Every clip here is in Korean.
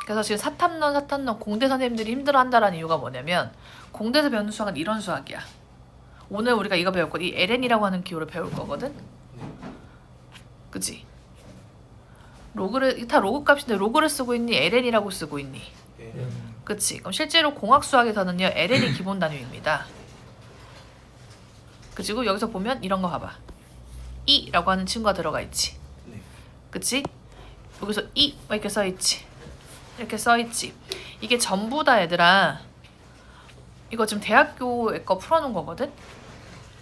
그래서 지금 사탐론 공대 선생님들이 힘들어한다는 이유가 뭐냐면 공대에서 배우는 수학은 이런 수학이야. 오늘 우리가 이거 배울 거, 이 ln이라고 하는 기호를 배울 거거든. 그치? 로그를 다 로그 값인데 로그를 쓰고 있니? ln이라고 쓰고 있니? 그치? 그럼 실제로 공학 수학에서는요 ln이 기본 단위입니다. 그리고 여기서 보면 이런 거 봐봐. e라고 하는 친구가 들어가 있지. 그치? 여기서 e 이렇게 써 있지. 이렇게 써 있지. 이게 전부 다 얘들아. 이거 지금 대학교에 거 풀어놓은 거거든.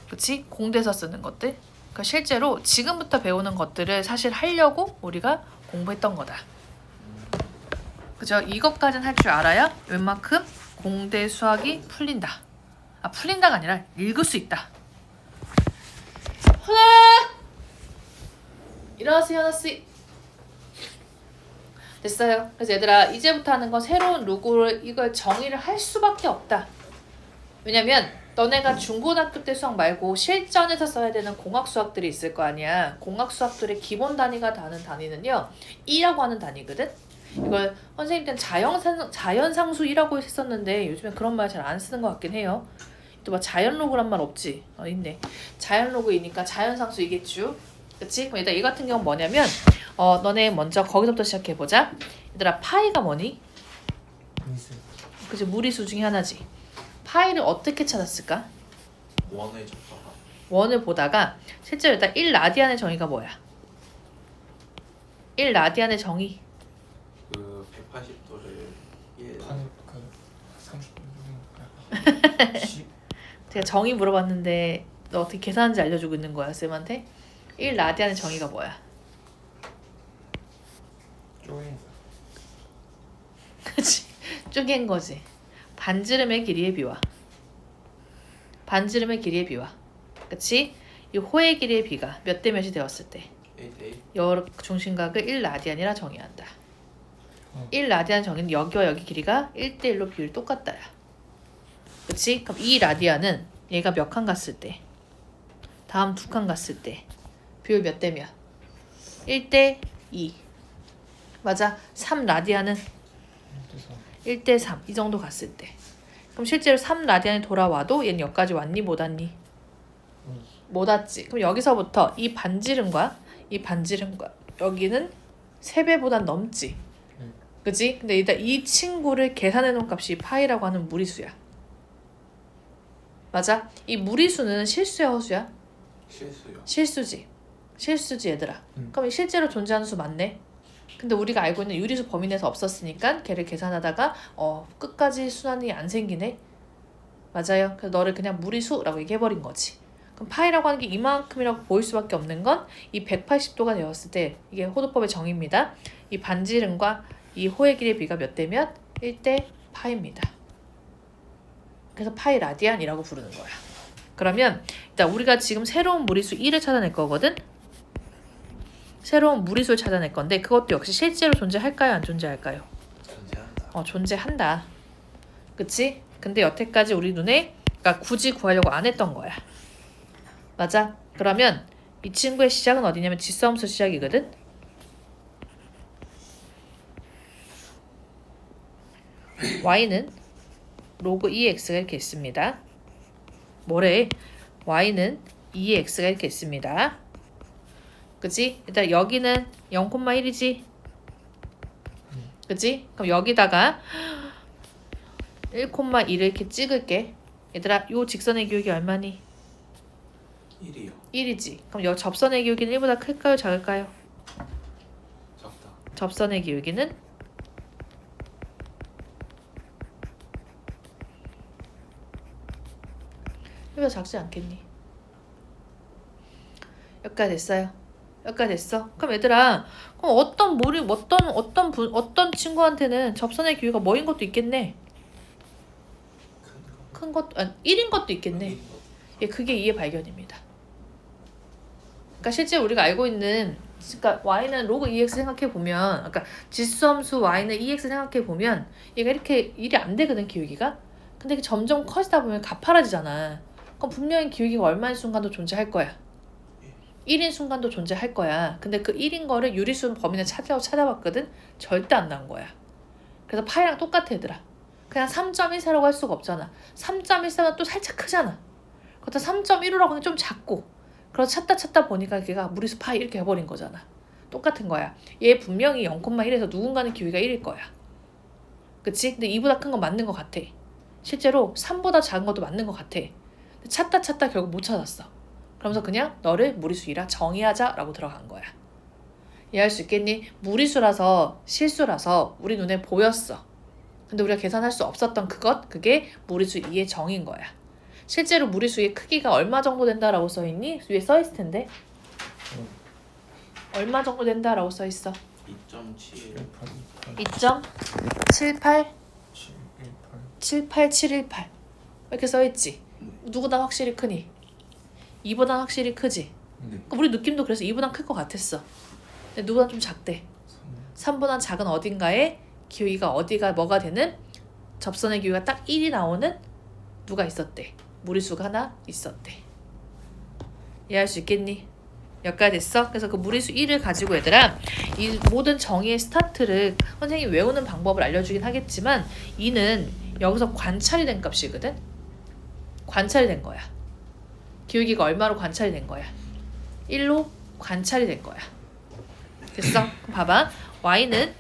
그치? 공대에서 쓰는 것들. 그러니까 실제로 지금부터 배우는 것들을 사실 하려고 우리가 공부했던 거다. 그죠? 이것까지는 할 줄 알아야 웬만큼 공대 수학이 풀린다. 아, 풀린다가 아니라 읽을 수 있다. 하나! 일어나세요, 하나씩. 됐어요. 그래서 얘들아, 이제부터 하는 건 새로운 로그를 이걸 정의를 할 수밖에 없다. 왜냐면 너네가 중고등학교 때 수학 말고 실전에서 써야 되는 공학 수학들이 있을 거 아니야. 공학 수학들의 기본 단위가 다는 단위는요 2라고 하는 단위거든. 이걸 선생님 때는 자연상수 2라고 했었는데 요즘엔 그런 말 잘 안 쓰는 것 같긴 해요. 또 막 자연로그란 말 없지? 있네. 자연로그이니까 자연상수 이겠죠. 그치? 그럼 일단 이 같은 경우는 뭐냐면 너네 먼저 거기서부터 시작해보자. 얘들아, 파이가 뭐니? 그치? 무리수 중에 하나지. 파이를 어떻게 찾았을까? 원을 적다가 원을 보다가 실제로 일단 1라디안의 정의가 뭐야? 1라디안의 정의. 그 180도를 1 30분 제가 정의 물어봤는데 너 어떻게 계산하는지 알려주고 있는 거야 쌤한테? 1라디안의 정의가 뭐야? 쪼인 그치? 쪼갠 거지. 반지름의 길이의 비와 반지름의 길이의 비와 그치? 이 호의 길이의 비가 몇 대 몇이 되었을 때 1대1 여러 중심각을 1라디안이라 정의한다. 1라디안 정의는 여기와 여기 길이가 1대1로 비율이 똑같다야. 그치? 그럼 이 라디안은 얘가 몇 칸 갔을 때 다음 두 칸 갔을 때 비율 몇 대 몇? 1대2. 맞아. 3라디안은 1대 3. 이 정도 갔을 때. 그럼 실제로 3라디안이 돌아와도 얘는 여기까지 왔니? 못 왔니? 못 왔지. 그럼 여기서부터 이 반지름과 여기는 3배보단 넘지. 그치? 근데 일단 이 친구를 계산해 놓은 값이 파이라고 하는 무리수야. 맞아? 이 무리수는 실수야, 허수야? 실수요. 실수지 얘들아. 그럼 실제로 존재하는 수 맞네? 근데 우리가 알고 있는 유리수 범위 내에서 없었으니까 걔를 계산하다가 끝까지 순환이 안 생기네. 맞아요. 그래서 너를 그냥 무리수라고 얘기해버린 거지. 그럼 파이라고 하는 게 이만큼이라고 보일 수밖에 없는 건 이 180도가 되었을 때 이게 호도법의 정의입니다. 이 반지름과 이 호의 길이의 비가 몇 대 몇? 1대 파입니다. 그래서 파이 라디안이라고 부르는 거야. 그러면 일단 우리가 지금 새로운 무리수 1을 찾아낼 거거든. 새로운 무리수를 찾아낼 건데 그것도 역시 실제로 존재할까요? 안 존재할까요? 존재한다. 존재한다. 그치? 근데 여태까지 우리 눈에 그러니까 굳이 구하려고 안 했던 거야. 맞아? 그러면 이 친구의 시작은 어디냐면 지수함수 시작이거든? y는 로그 2x가 이렇게 있습니다. 뭐래? y는 2x가 이렇게 있습니다. 그치? 일단 여기는 0,1이지? 그치? 그럼 여기다가 1,1을 이렇게 찍을게. 얘들아, 요 직선의 기울기 얼마니? 1이요. 1이지. 그럼 여 접선의 기울기는 1보다 클까요? 작을까요? 적다. 접선의 기울기는 1보다 작지 않겠니? 여기까지 됐어요. 여기까지 됐어. 그럼 얘들아, 그럼 어떤 친구한테는 접선의 기울기가 뭐인 것도 있겠네. 큰 것도 1인 것도 있겠네. 예, 그게 이해 발견입니다. 그러니까 실제 우리가 알고 있는 그러니까 y는 로그 2x 생각해 보면 그러니까 지수함수 y는 2x 생각해 보면 얘가 이렇게 일이 안 되거든 기울기가. 근데 이게 점점 커지다 보면 가파라지잖아. 그럼 분명히 기울기가 얼마인 순간도 존재할 거야. 1인 순간도 존재할 거야. 근데 그 1인 거를 유리수 범위 내에 찾아봤거든. 절대 안 나온 거야. 그래서 파이랑 똑같아 얘들아. 그냥 3.14라고 할 수가 없잖아. 3.14는 또 살짝 크잖아. 그렇다 3.15라고 하면 좀 작고. 그래서 찾다 보니까 걔가 무리수 파이 이렇게 해버린 거잖아. 똑같은 거야. 얘 분명히 0,1에서 누군가는 기울기가 1일 거야. 그치? 근데 2보다 큰 건 맞는 것 같아. 실제로 3보다 작은 것도 맞는 것 같아. 근데 찾다 결국 못 찾았어. 그러면서 그냥 너를 무리수 2라 정의하자 라고 들어간 거야. 이해할 수 있겠니? 무리수라서 실수라서 우리 눈에 보였어. 근데 우리가 계산할 수 없었던 그게 무리수 2의 정의인 거야. 실제로 무리수 2의 크기가 얼마 정도 된다라고 써있니? 위에 써있을 텐데. 얼마 정도 된다라고 써있어? 2.7 2.78 78718 이렇게 써있지? 누구보다 확실히 크니? 2보다 확실히 크지? 네. 그러니까 우리 느낌도 그래서 2보다 클 것 같았어. 근데 누구보다 좀 작대. 3보다 작은 어딘가에 기울기가 어디가 뭐가 되는 접선의 기울기가 딱 1이 나오는 누가 있었대. 무리수가 하나 있었대. 이해할 수 있겠니? 여기까지 됐어? 그래서 그 무리수 1을 가지고 얘들아 이 모든 정의의 스타트를 선생님이 외우는 방법을 알려주긴 하겠지만 2는 여기서 관찰이 된 값이거든? 관찰이 된 거야. 기울기가 얼마로 관찰이 된 거야? 1로 관찰이 된 거야. 됐어? 그럼 봐봐. y는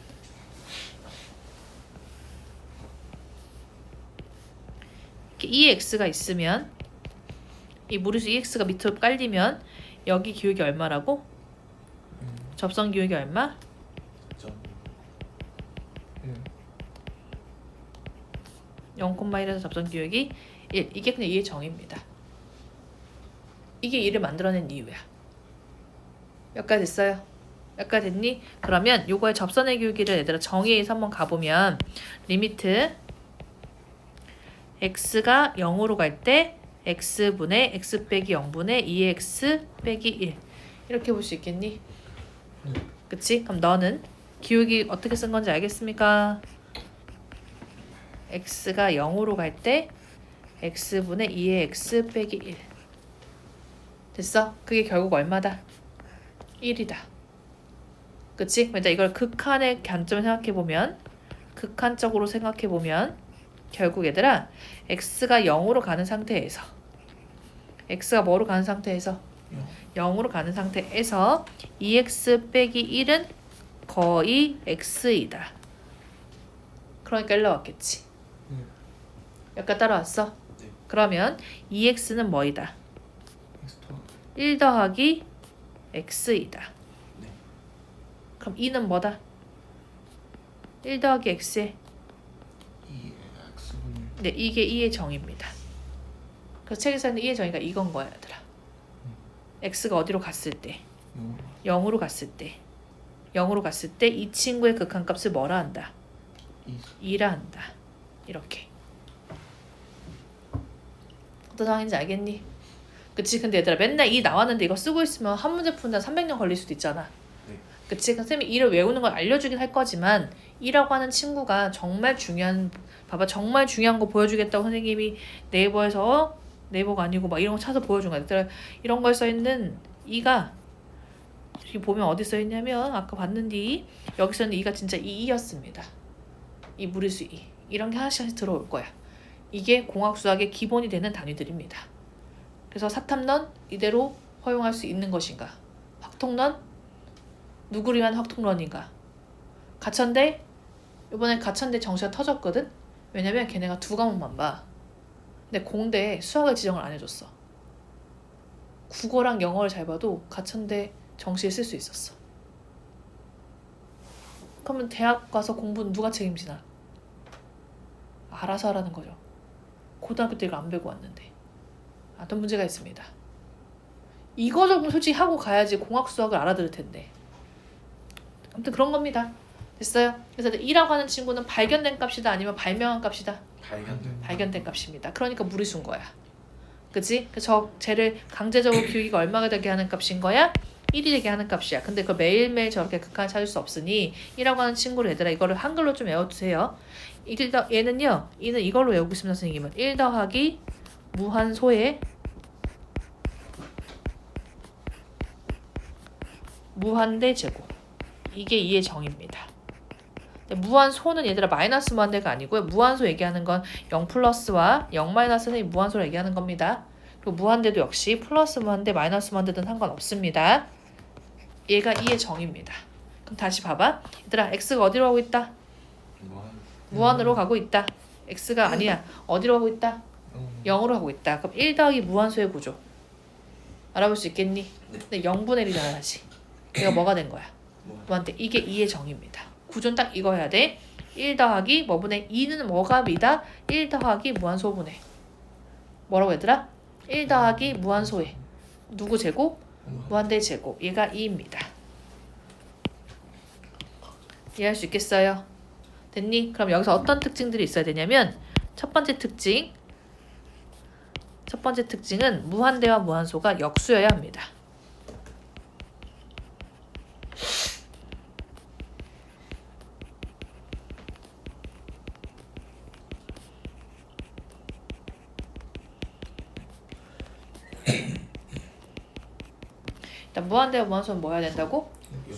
이렇게 2x가 있으면 이 무리수 2x가 밑으로 깔리면 여기 기울기 얼마라고? 접선 기울기 얼마? 0,1에서 접선 기울기 1. 이게 그냥 2의 정의입니다. 이게 2를 만들어낸 이유야. 여기까지 됐어요? 여기까지 됐니? 그러면 요거의 접선의 기울기를 얘들아 정의에서 한번 가보면 리미트 x가 0으로 갈 때 x분의 x 빼기 0분의 2x 빼기 1 이렇게 볼 수 있겠니? 그치? 그럼 너는 기울기 어떻게 쓴 건지 알겠습니까? x가 0으로 갈 때 x분의 2의 x 빼기 1 됐어? 그게 결국 얼마다? 1이다. 그치? 일단 이걸 극한의 관점을 생각해보면 극한적으로 생각해보면 결국 얘들아 x가 0으로 가는 상태에서 x가 뭐로 가는 상태에서 0으로 가는 상태에서 2x 빼기 1은 거의 x이다. 그러니까 일러왔겠지. 여기까지 따라왔어? 네. 그러면 2x는 뭐이다? 1 더하기 x이다. 네. 그럼 2는 뭐다? 1 더하기 x에 네, 이게 2의 정의입니다. 그래서 책에서는 2의 정의가 이건 거야 얘들아. x가 어디로 갔을 때 0으로 갔을 때 0으로 갔을 때 이 친구의 극한값을 뭐라 한다? 2라 한다. 이렇게. 어떤 상황인지 알겠니? 그치? 근데 얘들아 맨날 2 나왔는데 이거 쓰고 있으면 한 문제 푸는데 300년 걸릴 수도 있잖아. 네. 그치? 선생님이 2를 외우는 걸 알려주긴 할 거지만 2라고 하는 친구가 정말 중요한 봐봐 정말 중요한 거 보여주겠다고 선생님이 네이버가 아니고 막 이런 거 찾아서 보여준 거야. 얘들아 이런 거에 써있는 2가 여기 보면 어디 써있냐면 아까 봤는데 여기 써있는 2가 진짜 2였습니다. 이 무리수 2 이런 게 하나씩 들어올 거야. 이게 공학수학의 기본이 되는 단위들입니다. 그래서 사탐론 이대로 허용할 수 있는 것인가? 확통론 누구를 위한 확통론인가? 가천대 이번에 가천대 정시가 터졌거든? 왜냐면 걔네가 2과목만 봐. 근데 공대에 수학을 지정을 안 해줬어. 국어랑 영어를 잘 봐도 가천대 정시에 쓸 수 있었어. 그러면 대학 가서 공부는 누가 책임지나? 알아서 하라는 거죠. 고등학교 때 이걸 안 배우고 왔는데. 어떤 문제가 있습니다. 이거 정도 솔직히 하고 가야지 공학 수학을 알아들을 텐데. 아무튼 그런 겁니다. 됐어요? 그래서 2라고 하는 친구는 발견된 값이다 아니면 발명한 값이다? 발견된 값입니다. 그러니까 무리수인 거야. 그치? 그래서 쟤를 강제적으로 기울기가 얼마가 되게 하는 값인 거야? 1이 되게 하는 값이야. 근데 그걸 매일매일 저렇게 극한을 찾을 수 없으니 1이라고 하는 친구를 얘들아 이거를 한글로 좀 외워주세요. 얘는요. 이는 이걸로 외우고 있습니다. 선생님은 1 더하기 무한소의 무한대 제곱. 이게 2의 정의입니다. 근데 무한소는 얘들아 마이너스 무한대가 아니고요. 무한소 얘기하는 건 0 플러스와 0 마이너스는 이 무한소를 얘기하는 겁니다. 그리고 무한대도 역시 플러스 무한대 마이너스 무한대든 상관없습니다. 얘가 2의 정입니다. 그럼 다시 봐봐. 얘들아 x가 어디로 가고 있다? 무한으로 가고 있다. x가 아니야. 어디로 가고 있다? 0으로 가고 있다. 그럼 1 더하기 무한소의 구조 알아볼 수 있겠니? 네. 근데 0분의 1이 나와야지. 얘가 뭐가 된 거야? 뭐 무한대. 이게 2의 정입니다. 구조는 딱 이거 해야 돼. 1 더하기 뭐분의 2는 뭐가 미다? 1 더하기 무한소분의 뭐라고 얘들아? 1 더하기 무한소의 누구 제곱? 무한대 제곱. 얘가 2입니다. 이해할 수 있겠어요? 됐니? 그럼 여기서 어떤 특징들이 있어야 되냐면 첫 번째 특징은 무한대와 무한소가 역수여야 합니다. 일단 무한대와 무한소는 뭐 해야 된다고?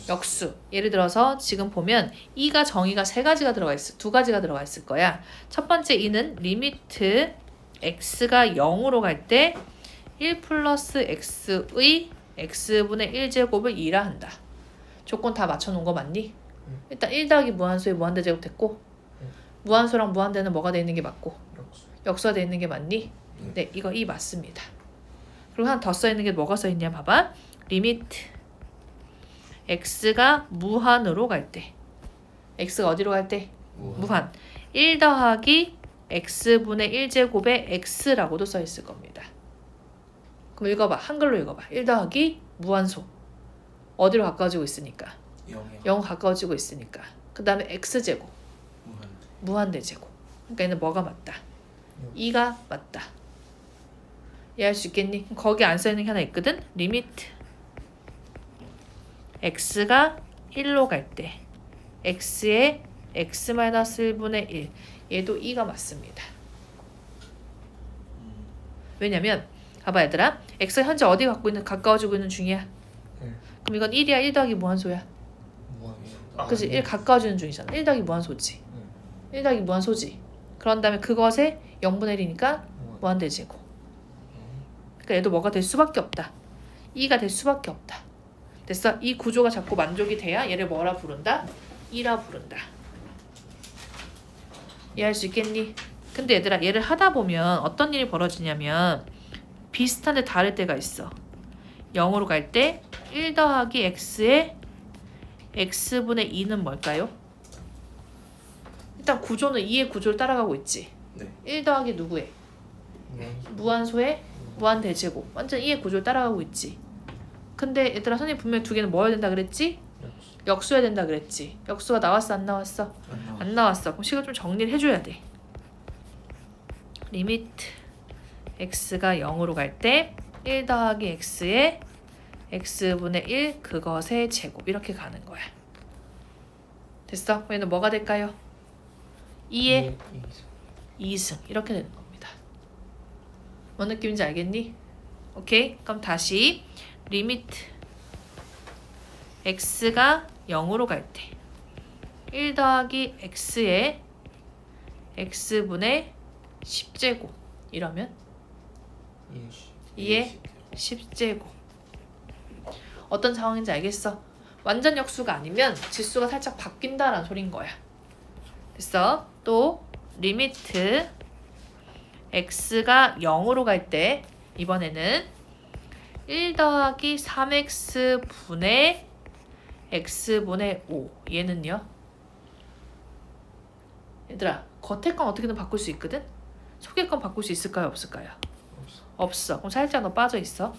역수. 예를 들어서 지금 보면 2가 정의가 두 가지가 들어가 있을 거야. 첫 번째 2는 리미트 x가 0으로 갈 때 1 플러스 x의 x분의 1제곱을 2라 한다. 조건 다 맞춰놓은 거 맞니? 일단 1 더하기 무한소의 무한대 제곱 됐고 무한소랑 무한대는 뭐가 돼 있는 게 맞고 역수가 돼 있는 게 맞니? 네, 이거 2 맞습니다. 그리고 하나 더 써 있는 게 뭐가 써 있냐 봐봐. 리미트 x가 무한으로 갈 때 x가 어디로 갈 때? 무한 1 더하기 x분의 1제곱의 x라고도 써 있을 겁니다. 그럼 읽어봐. 한글로 읽어봐. 1 더하기 무한소 어디로 가까워지고 있으니까 0 가까워지고 있으니까 그 다음에 x제곱 무한대 제곱. 그러니까 얘는 뭐가 맞다? 2가 맞다. 이해할 수 있겠니? 거기 안 써있는 게 하나 있거든. 리미트 x가 1로 갈 때 x의 x-1분의 1 얘도 2가 맞습니다. 왜냐면 봐봐 얘들아. x가 현재 어디 가까워지고 있는 중이야? 그럼 이건 1이야 1 더하기 무한소야? 그치? 1 가까워지는 중이잖아. 1 더하기 무한소지. 1 더하기 무한소지. 그런 다음에 그것에 0분의 1이니까 무한대제곱. 그러니까 얘도 뭐가 될 수밖에 없다. 2가 될 수밖에 없다. 됐어? 이 구조가 자꾸 만족이 돼야 얘를 뭐라 부른다? 2라 부른다. 이해할 수 있겠니? 근데 얘들아 얘를 하다 보면 어떤 일이 벌어지냐면 비슷한데 다를 때가 있어. 0으로 갈 때 1 더하기 x의 x분의 2는 뭘까요? 일단 구조는 2의 구조를 따라가고 있지. 네. 1 더하기 누구의? 무한소의 무한대제곱. 완전 2의 구조를 따라가고 있지. 근데 얘들아 선생님 분명히 두 개는 뭐 해야 된다 그랬지? 역수해야 된다 그랬지. 역수가 나왔어 안 나왔어? 안 나왔어. 그럼 식을 좀 정리를 해줘야 돼. 리미트 x가 0으로 갈 때 1 더하기 x의 x분의 1 그것의 제곱 이렇게 가는 거야. 됐어? 그럼 얘는 뭐가 될까요? 2의 2승 이렇게 되는 겁니다. 뭔 느낌인지 알겠니? 오케이? 그럼 다시 리미트 x가 0으로 갈 때 1 더하기 x의 x분의 10제곱 이러면 2의 10제곱. 어떤 상황인지 알겠어? 완전 역수가 아니면 지수가 살짝 바뀐다라는 소린 거야. 됐어? 또 리미트 x가 0으로 갈 때 이번에는 1 더하기 3x분의 x분의 5 얘는요? 얘들아 겉에 건 어떻게든 바꿀 수 있거든? 속의 건 바꿀 수 있을까요? 없을까요? 없어. 그럼 살짝 너 빠져있어.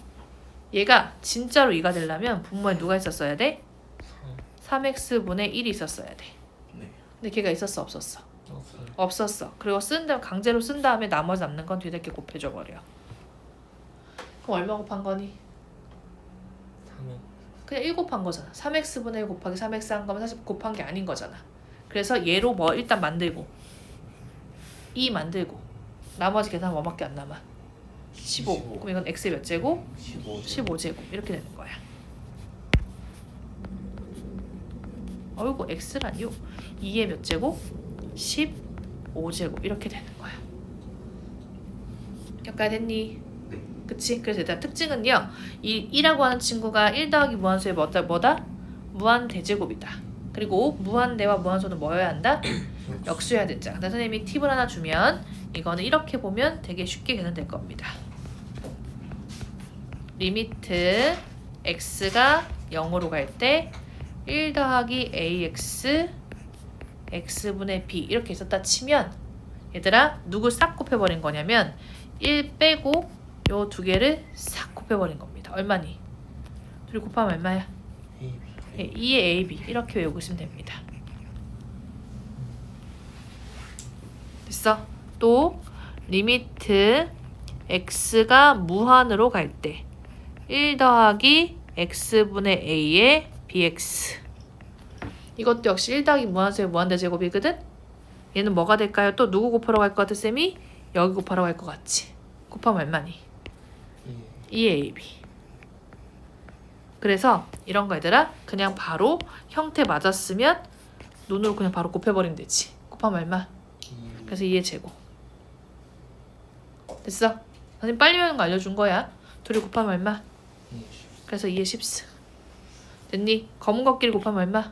얘가 진짜로 2가 되려면 분모에 누가 있었어야 돼? 3x분의 1이 있었어야 돼. 네. 근데 걔가 있었어 없었어? 없었어. 그리고 강제로 쓴 다음에 나머지 남는 건 뒤에 이렇게 곱해줘 버려. 그럼 얼마 곱한 거니? 그냥 1 곱한 거잖아. 3x분의 1 곱하기 3x 한 거면 사실 곱한 게 아닌 거잖아. 그래서 얘로 뭐 일단 만들고 2 만들고 나머지 계산 뭐밖에 안 남아? 15. 그럼 이건 x의 몇 제곱? 15제곱 이렇게 되는 거야. 어이구 x라니요. 2의 몇 제곱? 15제곱 이렇게 되는 거야. 여기까지 됐니? 네. 그치? 그래서 일단 특징은요. 이 2라고 하는 친구가 1 더하기 무한소의 뭐다? 무한대제곱이다. 그리고 무한대와 무한소는 뭐여야 한다? 역수여야 된다. 근데 선생님이 팁을 하나 주면 이거는 이렇게 보면 되게 쉽게 계산될 겁니다. 리미트 x가 0으로 갈 때 1 더하기 ax x분의 b 이렇게 있었다 치면 얘들아 누구 싹 곱해버린 거냐면 1 빼고 요 두 개를 싹 곱해버린 겁니다. 얼마니? 둘이 곱하면 얼마야? A, B. 네, 2의 ab 이렇게 외우고 있으면 됩니다. 됐어? 또 리미트 x가 무한으로 갈 때 1 더하기 x분의 a의 bx 이것도 역시 1 더하기 무한소의 무한대제곱이거든? 얘는 뭐가 될까요? 또 누구 곱하러 갈 것 같아 쌤이? 여기 곱하러 갈 것 같지? 곱하면 얼마니? 2ab 그래서 이런 거 얘들아 그냥 바로 형태 맞았으면 눈으로 그냥 바로 곱해버리면 되지. 곱하면 얼마? 그래서 2의 제곱. 됐어? 선생님 빨리 외우는 거 알려준 거야. 둘이 곱하면 얼마? 그래서 2의 10승. 됐니? 검은 것끼리 곱하면 얼마?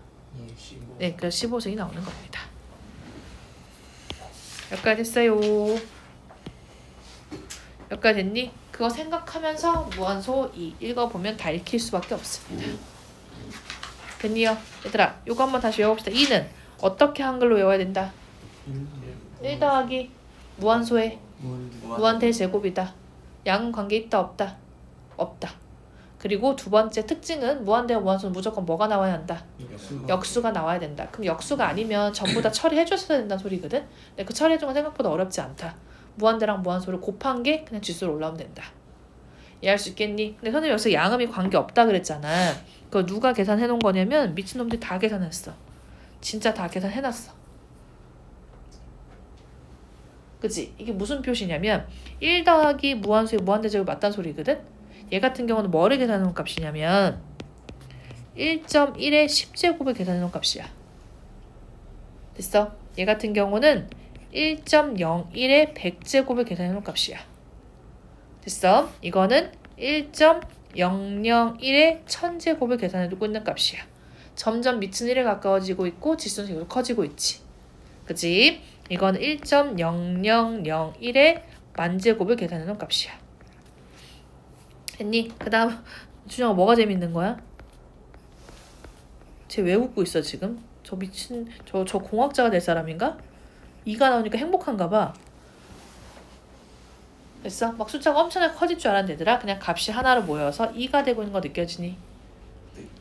15. 네, 그래서 15승이 나오는 겁니다. 여기까지 됐어요. 여기까지 됐니? 그거 생각하면서 무한소 2 읽어보면 다 읽힐 수밖에 없습니다. 됐니요? 얘들아, 요거 한번 다시 외워봅시다. 2는 어떻게 한글로 외워야 된다? 1 더하기 무한소의 무한대제곱이다. 양은 관계 있다 없다? 없다. 그리고 두 번째 특징은 무한대와 무한소는 무조건 뭐가 나와야 한다? 역수가 나와야 된다. 그럼 역수가 아니면 전부 다 처리해줬어야 된다는 소리거든? 근데 그 처리해준 건 생각보다 어렵지 않다. 무한대랑 무한소를 곱한 게 그냥 지수로 올라오면 된다. 이해할 수 있겠니? 근데 선생님 여기서 양음이 관계 없다 그랬잖아. 그거 누가 계산해 놓은 거냐면 미친놈들이 다 계산했어. 진짜 다 계산해놨어. 그치? 이게 무슨 표시냐면 1 더하기 무한소의 무한대제곱이 맞다는 소리거든? 얘 같은 경우는 뭐를 계산해 놓은 값이냐면 1.1의 10제곱을 계산해 놓은 값이야. 됐어? 얘 같은 경우는 1.01의 100제곱을 계산해 놓은 값이야. 됐어? 이거는 1.001의 1000제곱을 계산해 두고 있는 값이야. 점점 미친 1에 가까워지고 있고 지수는 계속 커지고 있지. 그치? 이건 1.0001의 만제곱을 계산해 놓은 값이야. 했니? 그 다음 준영아 뭐가 재밌는 거야? 쟤 왜 웃고 있어 지금? 저 미친 저 공학자가 될 사람인가? 2가 나오니까 행복한가 봐. 됐어? 막 숫자가 엄청나게 커질 줄 알았는데 얘들아 그냥 값이 하나로 모여서 2가 되고 있는 거 느껴지니?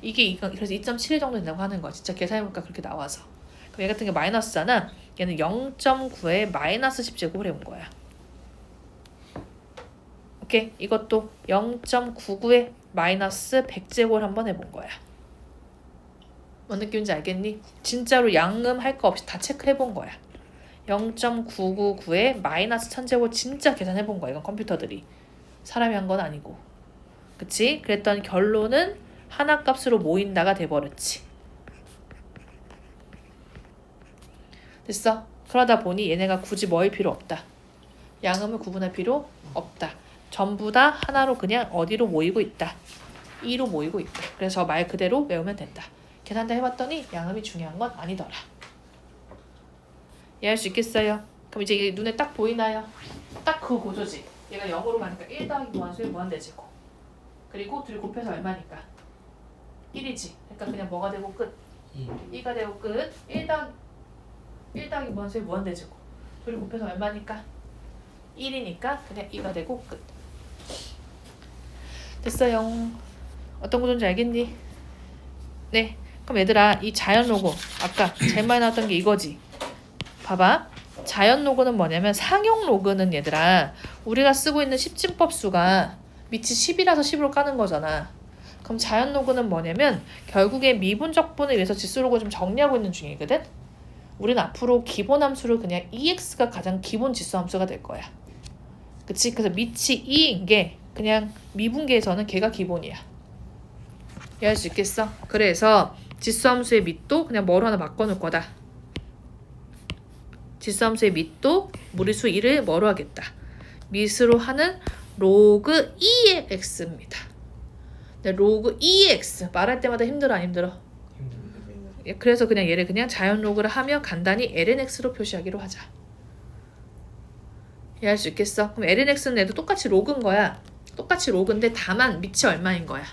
이게 2가 그래서 2.71 정도 된다고 하는 거야. 진짜 계산해보니까 그렇게 나와서. 그럼 얘 같은 게 마이너스잖아. 얘는 0.9에 마이너스 10제곱을 해온 거야. 오케이? 이것도 0.99에 마이너스 100제곱을 한번 해본 거야. 뭔 느낌인지 알겠니? 진짜로 양음 할 거 없이 다 체크해본 거야. 0.999에 마이너스 1000제곱 진짜 계산해본 거야. 이건 컴퓨터들이. 사람이 한 건 아니고. 그치? 그랬더니 결론은 하나 값으로 모인다가 돼버렸지. 됐어? 그러다 보니 얘네가 굳이 뭐일 필요 없다. 양음을 구분할 필요 없다. 전부 다 하나로 그냥 어디로 모이고 있다. 2로 모이고 있다. 그래서 말 그대로 외우면 된다. 계산 다 해봤더니 양음이 중요한 건 아니더라. 이해할 수 있겠어요? 그럼 이제 이게 눈에 딱 보이나요? 딱 그 구조지. 얘가 0으로 가니까 1 더하기 무한소의 무한대제곱. 그리고 둘이 곱해서 얼마니까? 1이지. 그러니까 그냥 뭐가 되고 끝? 2가 되고 끝. 1 더하기 무한소의 무한대제곱. 둘이 곱해서 얼마니까? 1이니까 그냥 2가 되고 끝. 됐어요. 어떤 구조인지 알겠니? 네. 그럼 얘들아 이 자연 로고 아까 제일 많이 나왔던 게 이거지. 봐봐. 자연 로그는 뭐냐면 상용 로그는 얘들아 우리가 쓰고 있는 십진법 수가 밑이 10이라서 10으로 까는 거잖아. 그럼 자연 로그는 뭐냐면 결국에 미분적분을 위해서 지수 로그 좀 정리하고 있는 중이거든. 우리는 앞으로 기본 함수를 그냥 EX가 가장 기본 지수 함수가 될 거야. 그치? 그래서 밑이 2인 게 그냥 미분계에서는 걔가 기본이야. 이해할 수 있겠어? 그래서 지수함수의 밑도 그냥 뭐로 하나 바꿔놓을 거다. 지수함수의 밑도 무리수 1을 뭐로 하겠다. 밑으로 하는 로그 2의 x입니다. 네, 로그 2의 x 말할 때마다 힘들어 안 힘들어? 힘듭니다. 예, 그래서 그냥 얘를 그냥 자연 로그를 하며 간단히 lnx로 표시하기로 하자. 이해할 수 있겠어? 그럼 lnx는 얘도 똑같이 로그인 거야. 똑같이 로그인데 다만 밑이 얼마인 거야.